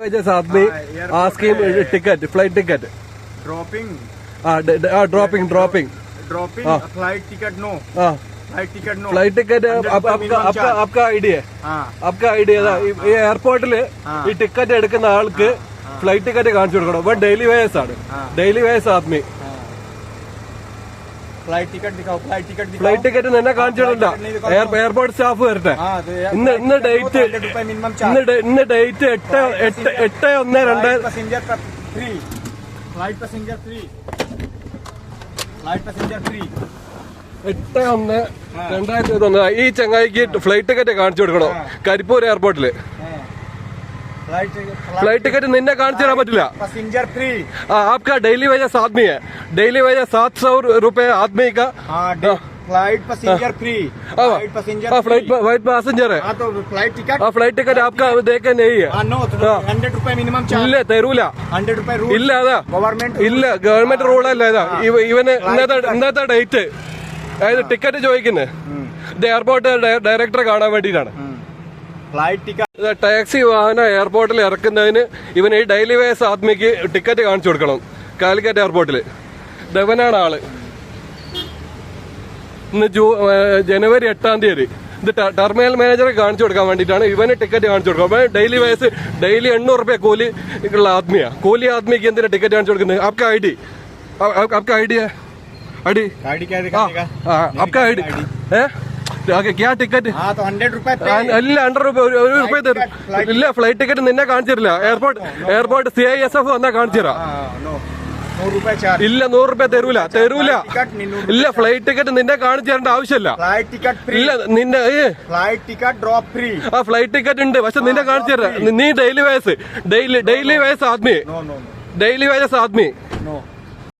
wages आदमी ask him ticket, flight ticket. Dropping. Dropping. Flight ticket no. Flight ticket no. Flight ticket आपका idea है. आपका idea था. ये एयरपोर्टिल ये टिकट എടുക്കുന്ന ആൾക്ക് ഫ്ലൈറ്റ് ടിക്കറ്റ് കാണിച്ചു കൊടുക്കണം. वो डेली वेजेस ആണ്. डेली वेजेस आदमी. फ्लाइट टिकट दिखाओ. ഫ്ലൈറ്റ് ടിക്കറ്റ് നിന്നെ കാണിച്ചു കൊടുക്കണ്ട. എയർപോർട്ട് സ്റ്റാഫ് വരട്ടെ. ഇന്ന് ഡേറ്റ് ഇന്ന് ഡേറ്റ് 8/1/2. Flight passenger free. 8/1/2021 ഈ ചങ്ങായിക്ക് ഫ്ലൈറ്റ് ടിക്കറ്റ് കാണിച്ചു കൊടുക്കണം കരിപ്പൂർ എയർപോർട്ടില്. फ्लाइट टिकट निन्ने കാണിച്ചു തരാൻ പറ്റില്ല. Passenger free. आपका डेली वेजेस आदमी है. डेली वेजेस 700 रुपए आदमी का. Flight passenger free. Flight passenger है. तो फ्लाइट टिकट. फ्लाइट टिकट आपका देखे नहीं है. 100 रुपए मिनिमम चार्ज. ഇല്ല തരൂല. 100 रुपए रूल. ഇല്ല അതാ ഗവൺമെന്റ് റൂൾ അല്ല ഇതാ. ഇവന് ഇന്നത്തെ ഡേറ്റ് അതായത് ടിക്കറ്റ് ചോദിക്കുന്നത് ഇത് എയർപോർട്ട് ഡയറക്ടറെ കാണാൻ വേണ്ടിയിട്ടാണ്. Flight ticket. ടാക്സി വാഹനം എയർപോർട്ടിൽ ഇറക്കുന്നതിന് ഇവന് ഈ ഡെയിലി വേസ് ആദ്മിക്ക് ടിക്കറ്റ് കാണിച്ചു കൊടുക്കണം കാലിക്കറ്റ് എയർപോർട്ടിൽ. ധവനാണ് ആള്. ഇന്ന് ജനുവരി 8 ഇത് ടെർമിനൽ മാനേജറെ കാണിച്ചു കൊടുക്കാൻ വേണ്ടിയിട്ടാണ് ഇവന് ടിക്കറ്റ് കാണിച്ചു കൊടുക്കുക. ഡെയിലി വേസ് ഡെയിലി 800 रुपए കൂലി ഉള്ള ആദ്മിയാ. കൂലി ആദ്മിക്ക് എന്തിനാ ടിക്കറ്റ് കാണിച്ചു കൊടുക്കുന്നത്? आपका आईडी है. आईडी आपका आईडी है क्या टिकट? तो 100 रुपए. ഇല്ല 100 രൂപ ഒരു രൂപ തരും. ഇല്ല ഫ്ലൈറ്റ് ടിക്കറ്റ് നിന്നെ കാണിച്ചു തരില്ല. എയർപോർട്ട് CISF വന്നാ കാണിച്ചു തരാം. 100 रुपए चार्ज. ഇല്ല 100 രൂപ തരൂല. ഇല്ല ഫ്ലൈറ്റ് ടിക്കറ്റ് നിന്നെ കാണിച്ചു തരേണ്ട ആവശ്യമില്ല. Flight ticket free. ഇല്ല നിന്നെ flight ticket drop free. Flight ticket ഉണ്ട് പക്ഷെ നിന്നെ കാണിച്ചു തരാം. നീ ഡെയിലി വേസ് ആദ്മി. नो डेली वेजेस आदमी.